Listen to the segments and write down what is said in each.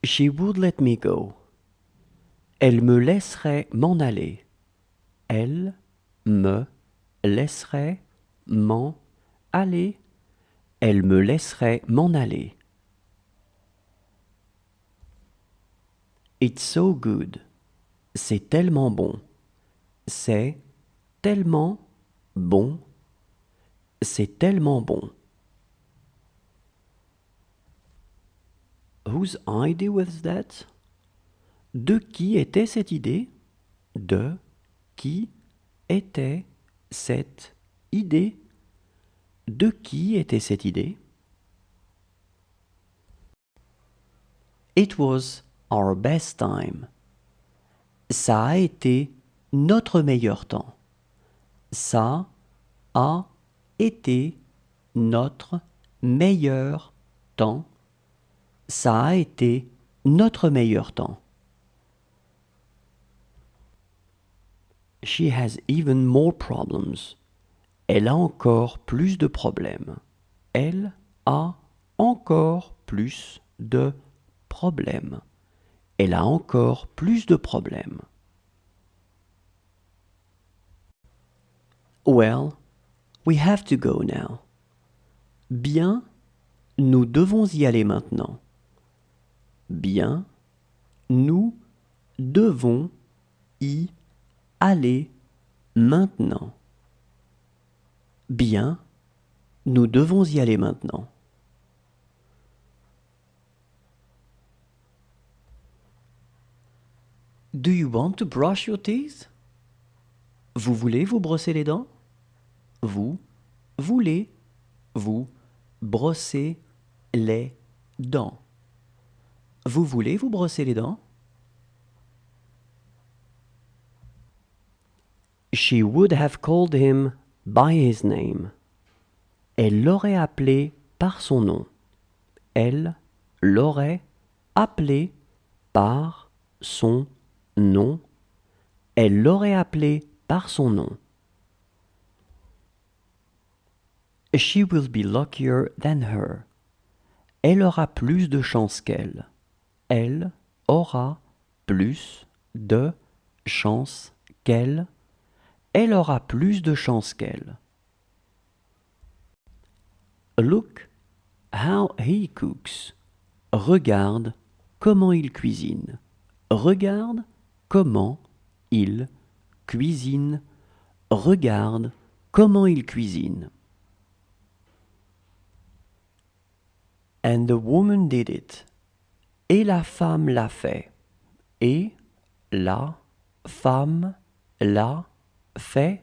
She would let me go. Elle me laisserait m'en aller. Elle me laisserait m'en aller. Elle me laisserait m'en aller. It's so good. C'est tellement bon. C'est tellement bon. C'est tellement bon. Whose idea was that? De qui était cette idée? De qui était cette idée? De qui était cette idée? It was our best time. Ça a été notre meilleur temps. Ça a été notre meilleur temps. Ça a été notre meilleur temps. She has even more problems. Elle a encore plus de problèmes. Elle a encore plus de problèmes. Elle a encore plus de problèmes. Well, we have to go now. Bien, nous devons y aller maintenant. Bien, nous devons y aller maintenant. Bien, nous devons y aller maintenant. Do you want to brush your teeth? Vous voulez vous brosser les dents? Vous voulez vous brosser les dents? Vous voulez vous brosser les dents? She would have called him by his name. Elle l'aurait appelé par son nom. Elle l'aurait appelé par son nom. Elle l'aurait appelé par son nom. She will be luckier than her. Elle aura plus de chance qu'elle. Elle aura plus de chance qu'elle. Elle aura plus de chance qu'elle. Look how he cooks. Regarde comment il cuisine. Regarde comment il cuisine. Regarde comment il cuisine. And the woman did it. Et la femme l'a fait. Et la femme l'a fait.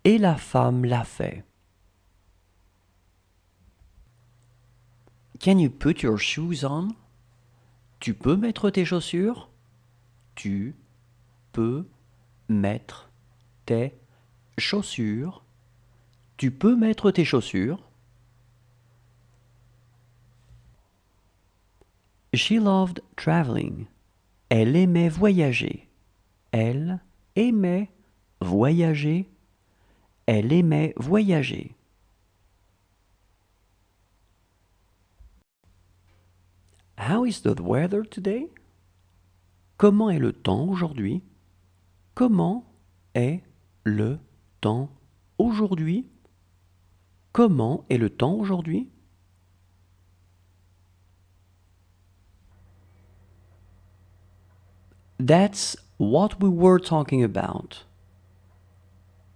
Et la femme l'a fait. Can you put your shoes on? Tu peux mettre tes chaussures? Tu peux mettre tes chaussures? Tu peux mettre tes chaussures? She loved traveling. Elle aimait voyager. Elle aimait voyager. Elle aimait voyager. How is the weather today? Comment est le temps aujourd'hui? Comment est le temps aujourd'hui? Comment est le temps aujourd'hui? That's what we were talking about.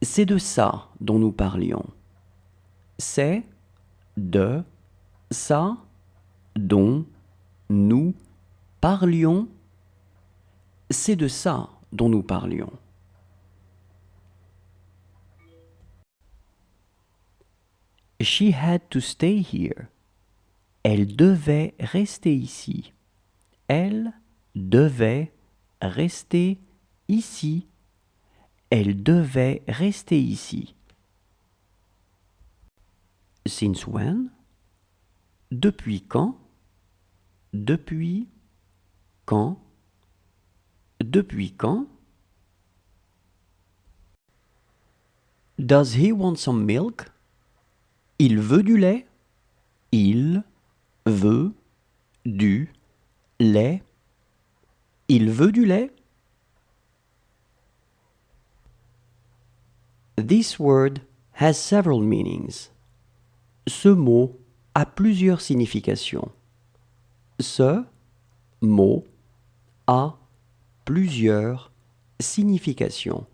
C'est de ça dont nous parlions. C'est de ça dont nous parlions. C'est de ça dont nous parlions. She had to stay here. Elle devait rester ici. Elle devait rester ici. Elle devait rester ici. Since when? Depuis quand? Depuis quand? Depuis quand? Does he want some milk? Il veut du lait? Il veut du lait. Il veut du lait. This word has several meanings. Ce mot a plusieurs significations. Ce mot a plusieurs significations.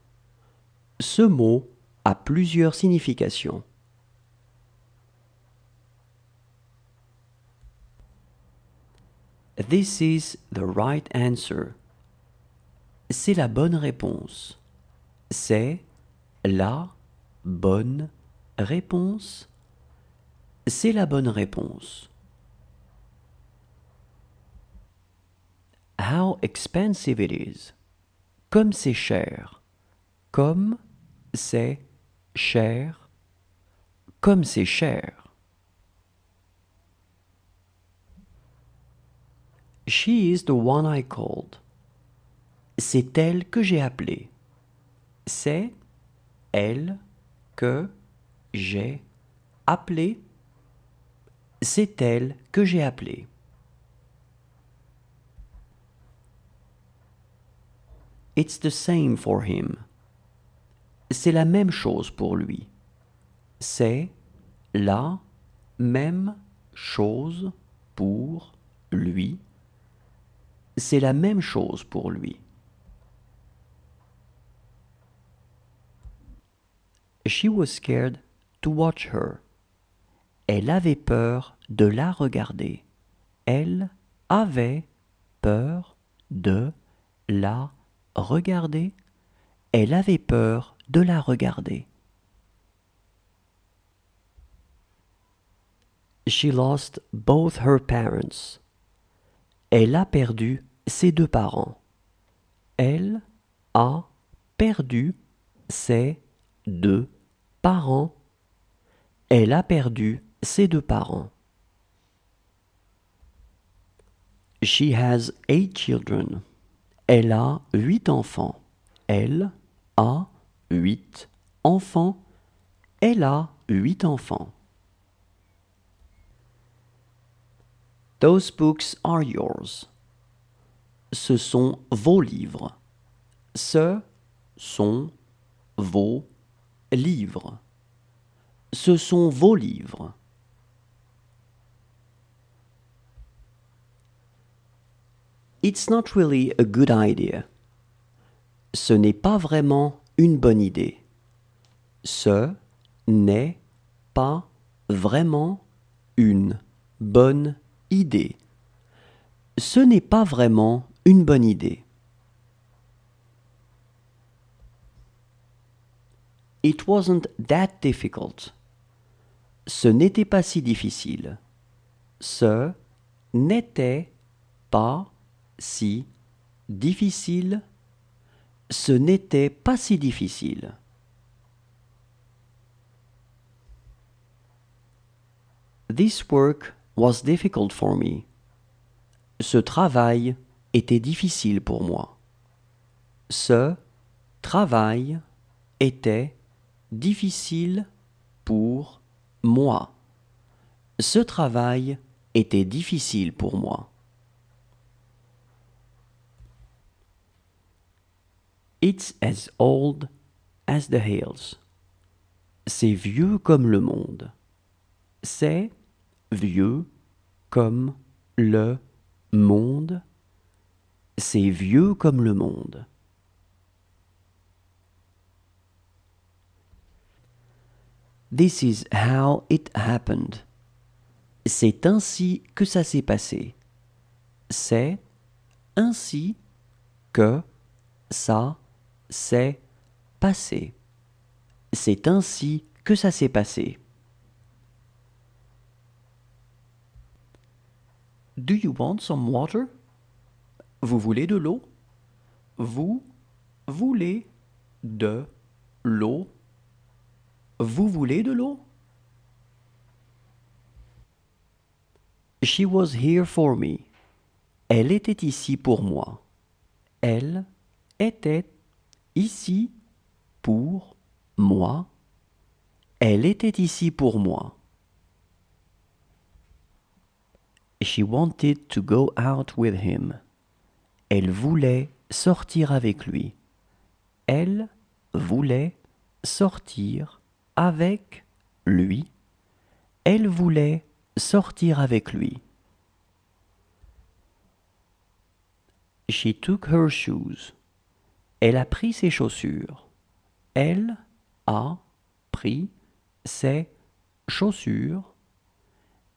Ce mot a plusieurs significations. This is the right answer. C'est la bonne réponse. C'est la bonne réponse. C'est la bonne réponse. How expensive it is. Comme c'est cher. Comme c'est cher. Comme c'est cher. She is the one I called. C'est elle que j'ai appelée. C'est elle que j'ai appelée. C'est elle que j'ai appelée. It's the same for him. C'est la même chose pour lui. C'est la même chose pour lui. C'est la même chose pour lui. She was scared to watch her. Elle avait peur de la regarder. Elle avait peur de la regarder. Elle avait peur de la regarder. She lost both her parents. Elle a perdu ses deux parents. Elle a perdu ses deux parents. Elle a perdu ses deux parents. She has 8 children. Elle a 8 enfants. Elle a 8 enfants. Elle a 8 enfants. Those books are yours. Ce sont vos livres. Ce sont vos livres. Ce sont vos livres. It's not really a good idea. Ce n'est pas vraiment une bonne idée. Ce n'est pas vraiment une bonne idée. Ce n'est pas vraiment une bonne idée. It wasn't that difficult. Ce n'était pas si difficile. Ce n'était pas si difficile. Ce n'était pas si difficile. This work was difficult for me. Ce travail était difficile pour moi. Ce travail était difficile pour moi. Ce travail était difficile pour moi. It's as old as the hills. C'est vieux comme le monde. C'est vieux comme le monde. C'est vieux comme le monde. This is how it happened. C'est ainsi que ça s'est passé. C'est ainsi que ça s'est passé. C'est ainsi que ça s'est passé. Do you want some water? Vous voulez de l'eau? Vous voulez de l'eau? Vous voulez de l'eau? She was here for me. Elle était ici pour moi. Elle était ici pour moi. Elle était ici pour moi. She wanted to go out with him. Elle voulait sortir avec lui. Elle voulait sortir avec lui. Elle voulait sortir avec lui. She took her shoes. Elle a pris ses chaussures. Elle a pris ses chaussures.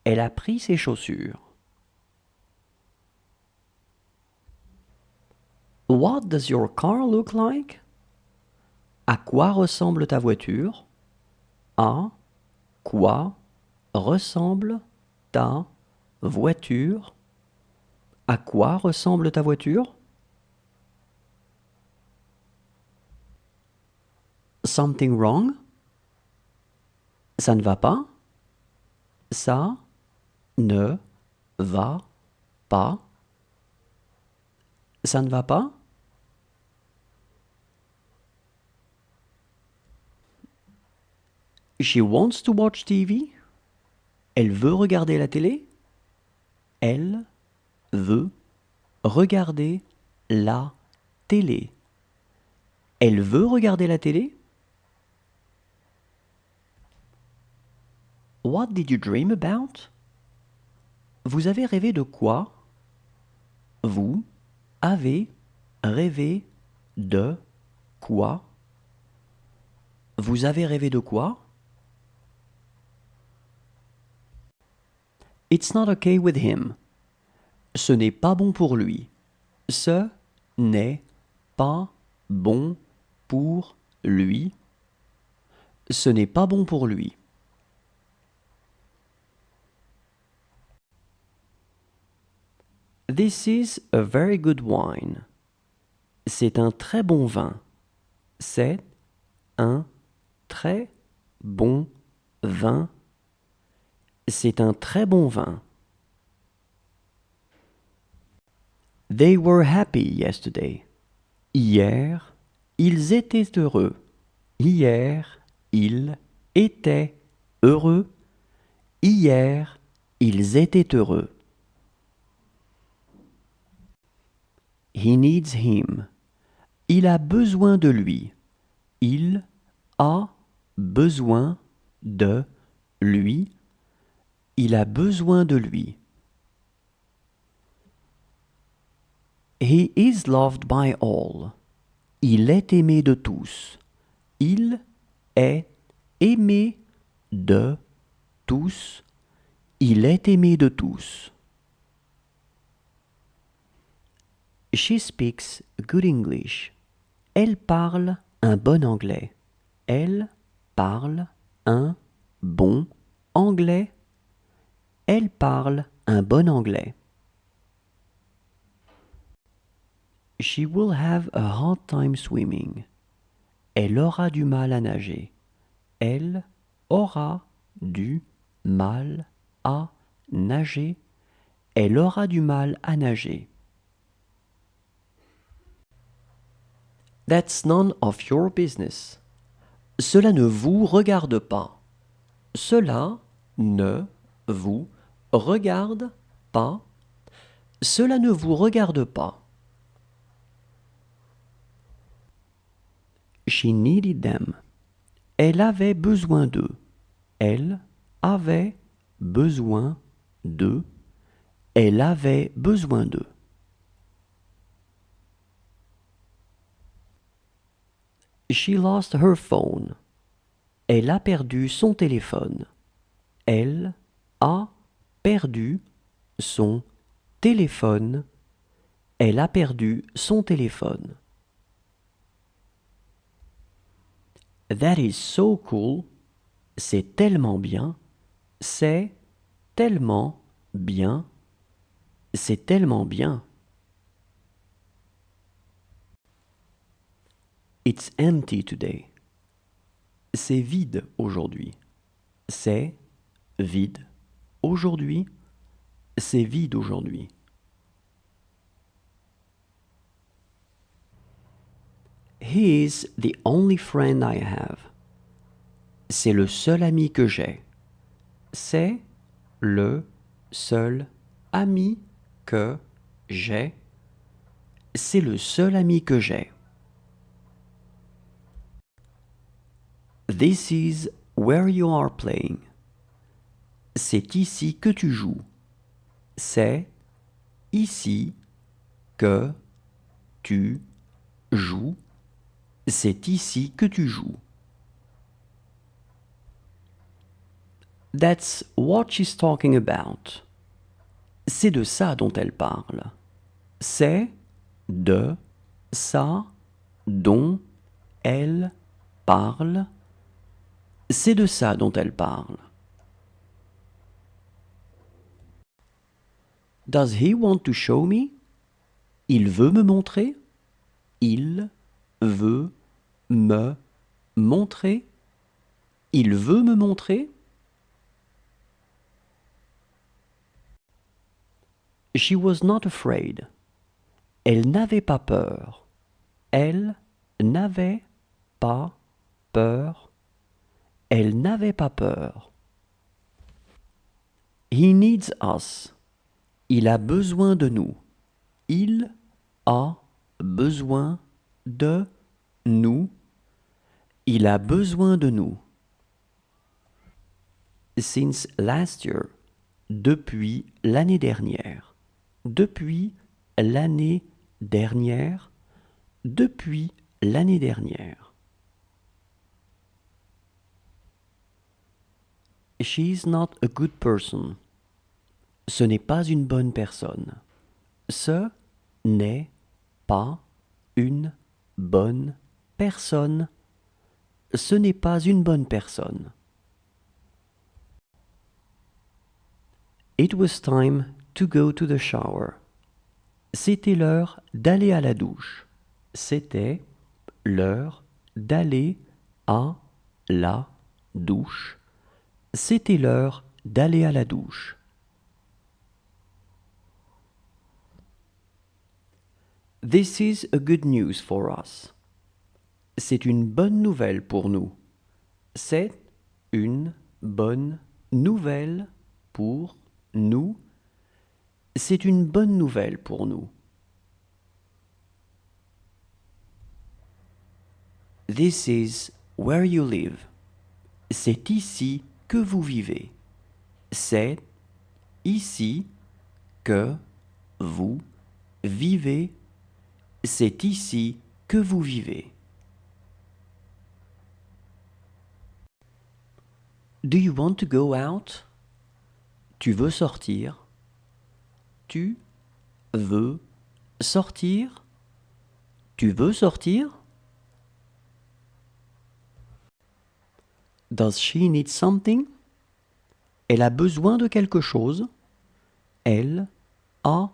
Elle a pris ses chaussures. What does your car look like? À quoi ressemble ta voiture? À quoi ressemble ta voiture? À quoi ressemble ta voiture? Something wrong? Ça ne va pas? Ça ne va pas? Ça ne va pas? She wants to watch TV? Elle veut regarder la télé? Elle veut regarder la télé. Elle veut regarder la télé? What did you dream about? Vous avez rêvé de quoi? Vous avez rêvé de quoi? Vous avez rêvé de quoi? It's not okay with him. Ce n'est pas bon pour lui. Ce n'est pas bon pour lui. Ce n'est pas bon pour lui. This is a very good wine. C'est un très bon vin. C'est un très bon vin. C'est un très bon vin. They were happy yesterday. Hier, ils étaient heureux. Hier, ils étaient heureux. Hier, ils étaient heureux. He needs him. Il a besoin de lui. Il a besoin de lui. Il a besoin de lui. He is loved by all. Il est aimé de tous. Il est aimé de tous. Il est aimé de tous. She speaks good English. Elle parle un bon anglais. Elle parle un bon anglais. Elle parle un bon anglais. She will have a hard time swimming. Elle aura du mal à nager. Elle aura du mal à nager. Elle aura du mal à nager. That's none of your business. Cela ne vous regarde pas. Cela ne vous regarde pas. Cela ne vous regarde pas. She needed them. Elle avait besoin d'eux. Elle avait besoin d'eux. Elle avait besoin d'eux. She lost her phone. Elle a perdu son téléphone. Elle a perdu son téléphone. Elle a perdu son téléphone. That is so cool. C'est tellement bien. C'est tellement bien. C'est tellement bien. It's empty today. C'est vide aujourd'hui. C'est vide aujourd'hui. C'est vide aujourd'hui. He is the only friend I have. C'est le seul ami que j'ai. C'est le seul ami que j'ai. C'est le seul ami que j'ai. This is where you are playing. C'est ici que tu joues. C'est ici que tu joues. C'est ici que tu joues. That's what she's talking about. C'est de ça dont elle parle. C'est de ça dont elle parle. C'est de ça dont elle parle. Does he want to show me? Il veut me montrer? Il veut me montrer? Il veut me montrer? She was not afraid. Elle n'avait pas peur. Elle n'avait pas peur. Elle n'avait pas peur. He needs us. Il a besoin de nous. Il a besoin de nous. Il a besoin de nous. Since last year. Depuis l'année dernière. Depuis l'année dernière. Depuis l'année dernière. She's not a good person. Ce n'est pas une bonne personne. Ce n'est pas une bonne personne. Ce n'est pas une bonne personne. It was time to go to the shower. C'était l'heure d'aller à la douche. C'était l'heure d'aller à la douche. C'était l'heure d'aller à la douche. This is a good news for us. C'est une bonne nouvelle pour nous. C'est une bonne nouvelle pour nous. C'est une bonne nouvelle pour nous. This is where you live. C'est ici que vous vivez. C'est ici que vous vivez. C'est ici que vous vivez. Do you want to go out? Tu veux sortir? Tu veux sortir? Tu veux sortir? Does she need something? Elle a besoin de quelque chose. Elle a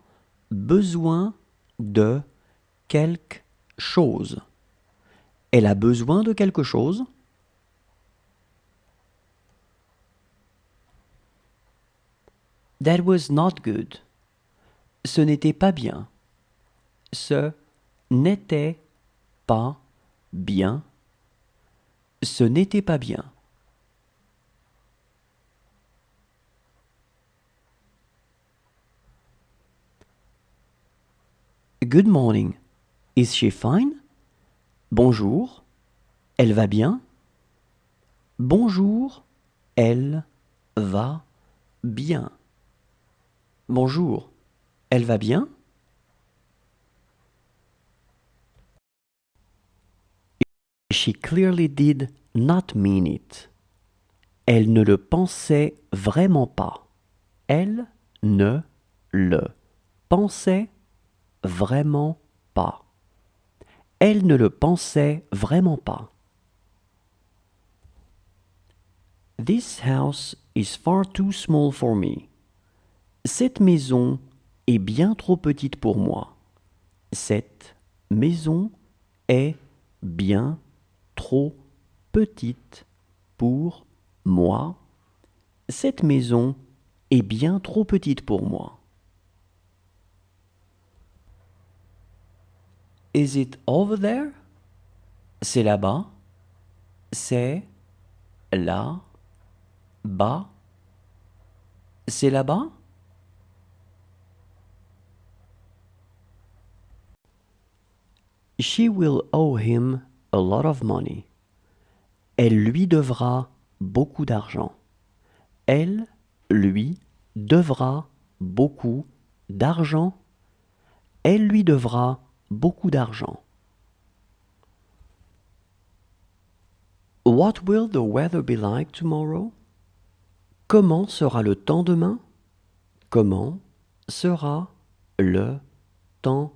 besoin de quelque chose. Elle a besoin de quelque chose. That was not good. Ce n'était pas bien. Ce n'était pas bien. Ce n'était pas bien. Good morning. Is she fine? Bonjour. Elle va bien? Bonjour. Elle va bien. Bonjour. Elle va bien? She clearly did not mean it. Elle ne le pensait vraiment pas. Elle ne le pensait vraiment pas. Elle ne le pensait vraiment pas. This house is far too small for me. Cette maison est bien trop petite pour moi. Cette maison est bien trop petite pour moi. Cette maison est bien trop petite pour moi. Is it over there? C'est là-bas. C'est là-bas. C'est là-bas. She will owe him a lot of money. Elle lui devra beaucoup d'argent. Elle lui devra beaucoup d'argent. Elle lui devra beaucoup d'argent. What will the weather be like tomorrow? Comment sera le temps demain? Comment sera le temps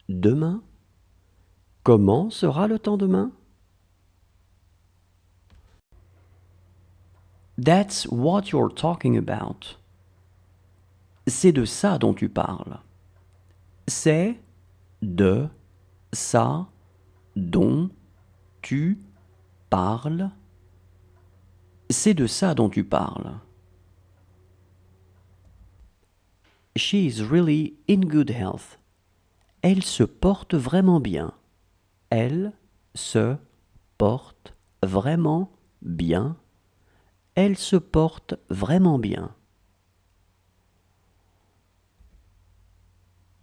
demain? Comment sera le temps demain? That's what you're talking about. C'est de ça dont tu parles. C'est de ça dont tu parles. C'est de ça dont tu parles. She is really in good health. Elle se porte vraiment bien. Elle se porte vraiment bien. Elle se porte vraiment bien.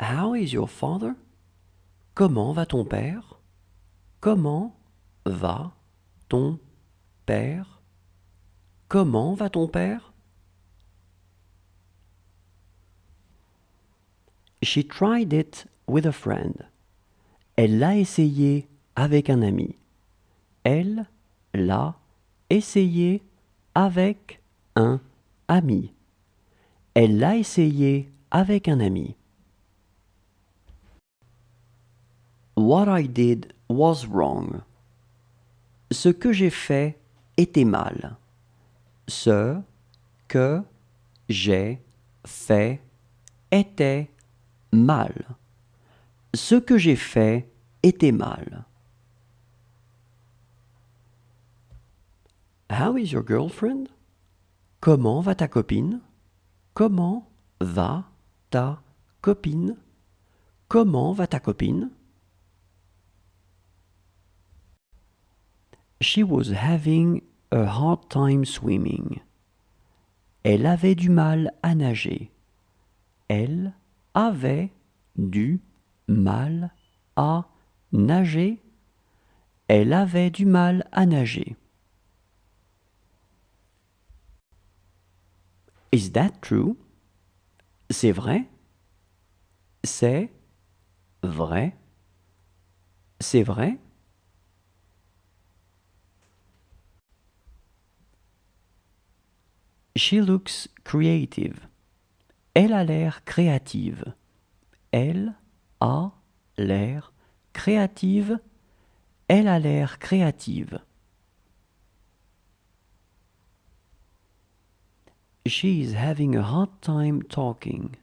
How is your father? Comment va ton père? Comment va ton père? Comment va ton père? She tried it with a friend. Elle l'a essayé avec un ami. Elle l'a essayé avec un ami. Elle l'a essayé avec un ami. What I did was wrong. Ce que j'ai fait était mal. Ce que j'ai fait était mal. Ce que j'ai fait était mal. How is your girlfriend? Comment va ta copine? Comment va ta copine? Comment va ta copine? She was having a hard time swimming. Elle avait du mal à nager. Elle avait du mal à nager. Elle avait du mal à nager. Is that true? C'est vrai? C'est vrai? C'est vrai? She looks creative. Elle a l'air créative. Elle a l'air créative. Elle a l'air créative. She is having a hard time talking.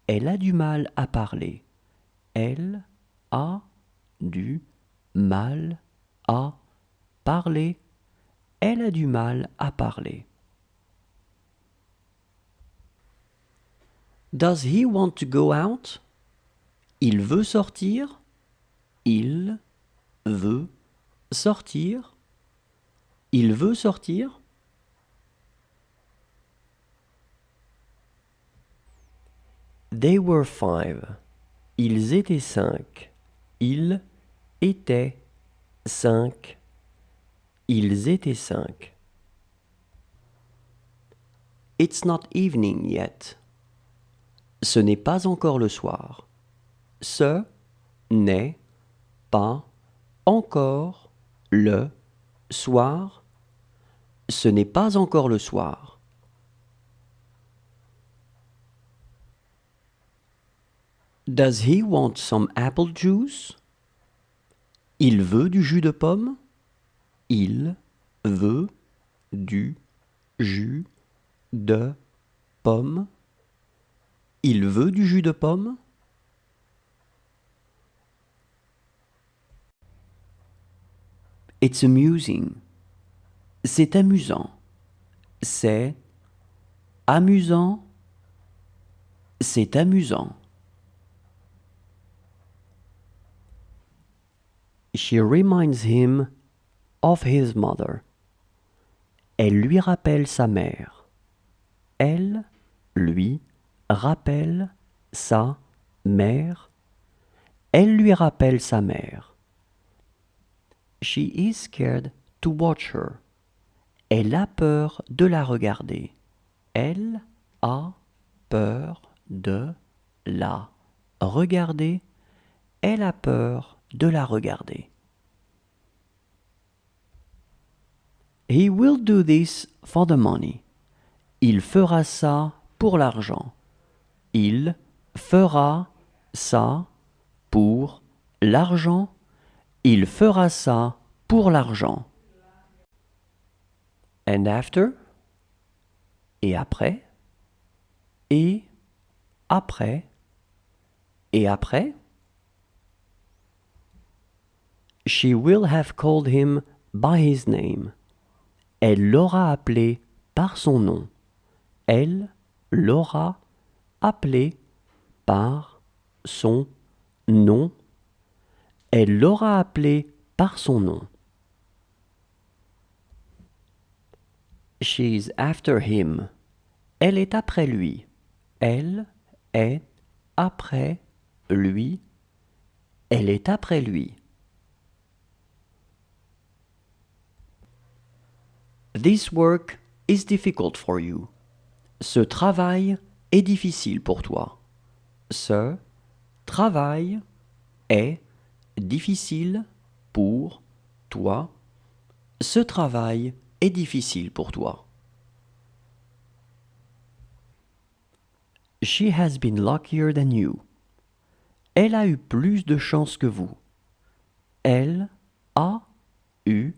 Elle a du mal à parler. Elle a du mal à parler. Elle a du mal à parler. Does he want to go out? Il veut sortir. Il veut sortir. Il veut sortir. They were 5. Ils étaient 5. Ils étaient 5. Ils étaient 5. It's not evening yet. Ce n'est pas encore le soir. Ce n'est pas encore le soir. Ce n'est pas encore le soir. Does he want some apple juice? Il veut du jus de pomme. Il veut du jus de pomme. Il veut du jus de pomme. It's amusing. C'est amusant. C'est amusant. C'est amusant. She reminds him of his mother. Elle lui rappelle sa mère. Elle lui rappelle sa mère. Elle lui rappelle sa mère. She is scared to watch her. Elle a peur de la regarder. Elle a peur de la regarder. Elle a peur de la regarder. He will do this for the money. Il fera ça pour l'argent. Il fera ça pour l'argent. Il fera ça pour l'argent. And after? Et après? Et après? Et après? She will have called him by his name. Elle l'aura appelé par son nom. Elle l'aura appelé par son nom. Elle l'aura appelé par son nom. She's after him. Elle est après lui. Elle est après lui. Elle est après lui. This work is difficult for you. Ce travail est difficile pour toi. Ce travail est difficile pour toi. Ce travail est difficile pour toi. She has been luckier than you. Elle a eu plus de chance que vous. Elle a eu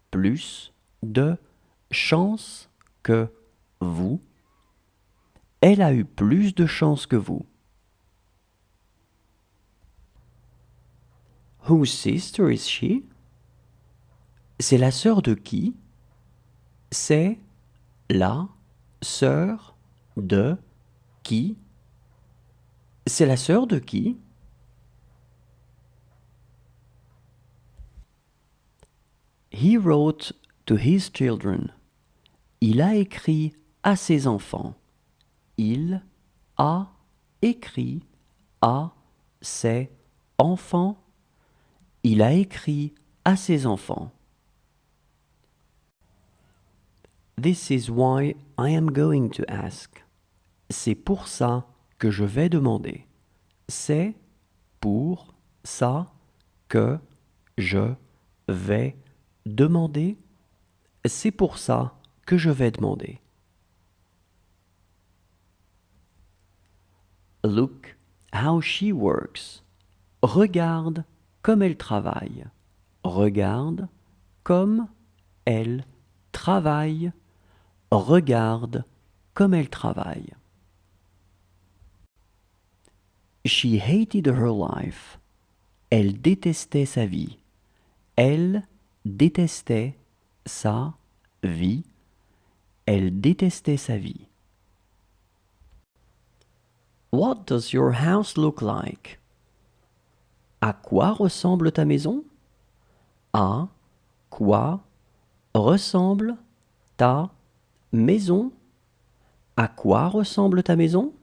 plus de chance que vous. Elle a eu plus de chance que vous. Whose sister is she? C'est la sœur de qui? C'est la sœur de qui? C'est la sœur de qui? He wrote to his children. Il a écrit à ses enfants. Il a écrit à ses enfants. Il a écrit à ses enfants. This is why I am going to ask. C'est pour ça que je vais demander. C'est pour ça que je vais demander. C'est pour ça que je vais demander. Look how she works. Regarde comme elle travaille. Regarde comme elle travaille. Regarde comme elle travaille. She hated her life. Elle détestait sa vie. Elle détestait sa vie. Elle détestait sa vie. What does your house look like? À quoi ressemble ta maison? À quoi ressemble ta maison? À quoi ressemble ta maison?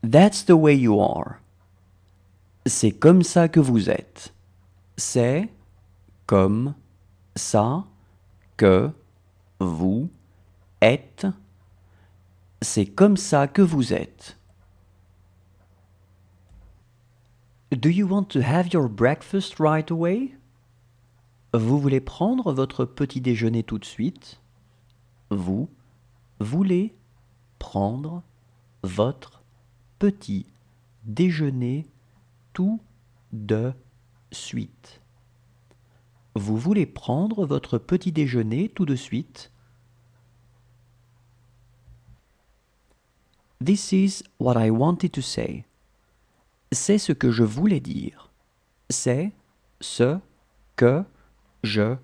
That's the way you are. C'est comme ça que vous êtes. C'est comme ça que vous êtes. C'est comme ça que vous êtes. Do you want to have your breakfast right away? Vous voulez prendre votre petit déjeuner tout de suite? Vous voulez prendre votre petit déjeuner tout de suite. Vous voulez prendre votre petit déjeuner tout de suite? This is what I wanted to say. C'est ce que je voulais dire. C'est ce que je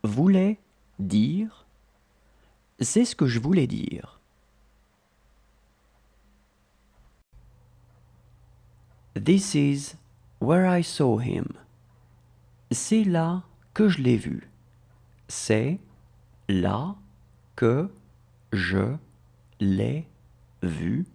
voulais dire. C'est ce que je voulais dire. This is where I saw him. C'est là que je l'ai vu. C'est là que je l'ai vu.